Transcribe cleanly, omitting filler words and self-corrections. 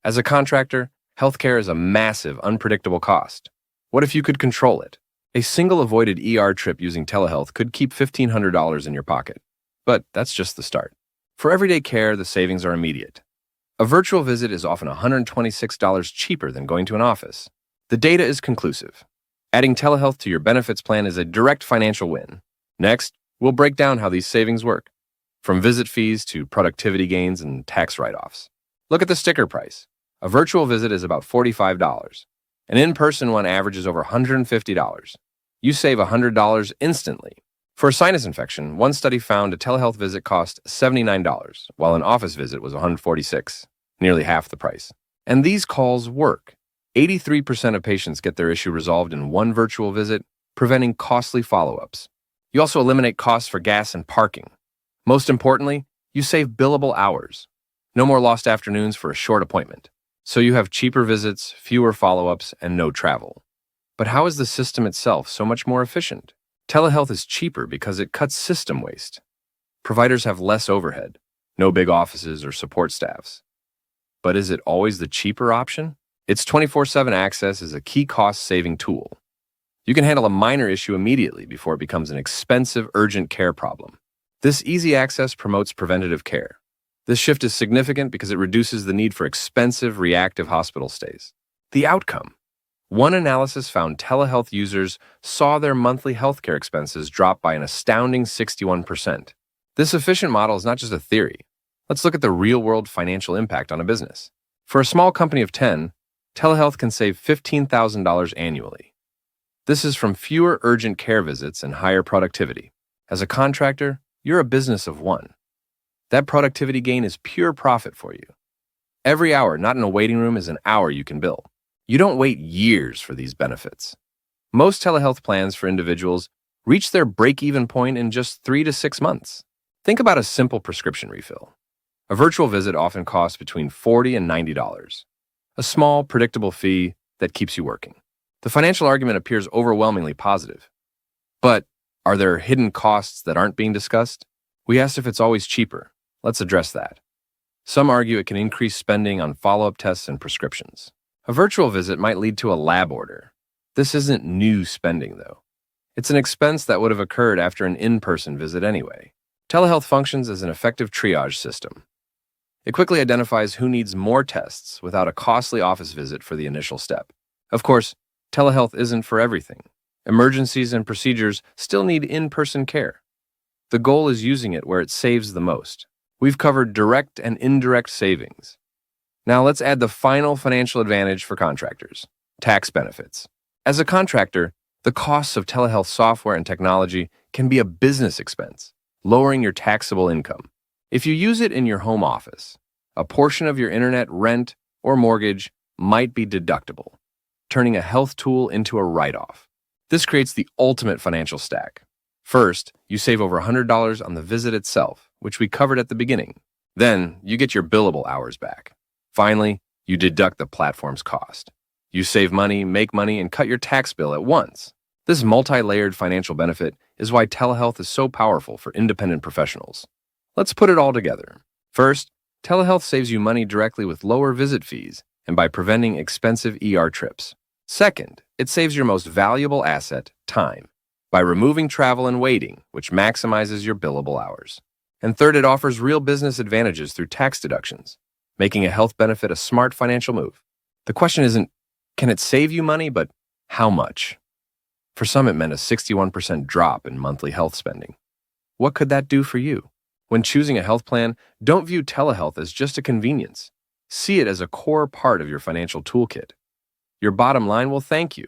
As a contractor, healthcare is a massive, unpredictable cost. What if you could control it? A single avoided ER trip using telehealth could keep $1,500 in your pocket. But that's just the start. For everyday care, the savings are immediate. A virtual visit is often $126 cheaper than going to an office. The data is conclusive. Adding telehealth to your benefits plan is a direct financial win. Next, we'll break down how these savings work, from visit fees to productivity gains and tax write-offs. Look at the sticker price. A virtual visit is about $45. An in-person one averages over $150. You save $100 instantly. For a sinus infection, one study found a telehealth visit cost $79, while an office visit was $146, nearly half the price. And these calls work. 83% of patients get their issue resolved in one virtual visit, preventing costly follow-ups. You also eliminate costs for gas and parking. Most importantly, you save billable hours. No more lost afternoons for a short appointment. So you have cheaper visits, fewer follow-ups, and no travel. But how is the system itself so much more efficient? Telehealth is cheaper because it cuts system waste. Providers have less overhead, no big offices or support staffs. But is it always the cheaper option? Its 24/7 access is a key cost-saving tool. You can handle a minor issue immediately before it becomes an expensive, urgent care problem. This easy access promotes preventative care. This shift is significant because it reduces the need for expensive, reactive hospital stays. The outcome: one analysis found telehealth users saw their monthly healthcare expenses drop by an astounding 61%. This efficient model is not just a theory. Let's look at the real-world financial impact on a business. For a small company of 10, telehealth can save $15,000 annually. This is from fewer urgent care visits and higher productivity. As a contractor, you're a business of one. That productivity gain is pure profit for you. Every hour not in a waiting room is an hour you can bill. You don't wait years for these benefits. Most telehealth plans for individuals reach their break-even point in just 3 to 6 months. Think about a simple prescription refill. A virtual visit often costs between $40 and $90. A small, predictable fee that keeps you working. The financial argument appears overwhelmingly positive. But are there hidden costs that aren't being discussed? We asked if it's always cheaper. Let's address that. Some argue it can increase spending on follow-up tests and prescriptions. A virtual visit might lead to a lab order. This isn't new spending, though. It's an expense that would have occurred after an in-person visit anyway. Telehealth functions as an effective triage system. It quickly identifies who needs more tests without a costly office visit for the initial step. Of course, telehealth isn't for everything. Emergencies and procedures still need in-person care. The goal is using it where it saves the most. We've covered direct and indirect savings. Now let's add the final financial advantage for contractors: tax benefits. As a contractor, the costs of telehealth software and technology can be a business expense, lowering your taxable income. If you use it in your home office, a portion of your internet, rent, or mortgage might be deductible, turning a health tool into a write-off. This creates the ultimate financial stack. First, you save over $100 on the visit itself, which we covered at the beginning. Then, you get your billable hours back. Finally, you deduct the platform's cost. You save money, make money, and cut your tax bill at once. This multi-layered financial benefit is why telehealth is so powerful for independent professionals. Let's put it all together. First, telehealth saves you money directly with lower visit fees and by preventing expensive ER trips. Second, it saves your most valuable asset, time, by removing travel and waiting, which maximizes your billable hours. And third, it offers real business advantages through tax deductions, making a health benefit a smart financial move. The question isn't, can it save you money, but how much? For some, it meant a 61% drop in monthly health spending. What could that do for you? When choosing a health plan, don't view telehealth as just a convenience. See it as a core part of your financial toolkit. Your bottom line will thank you.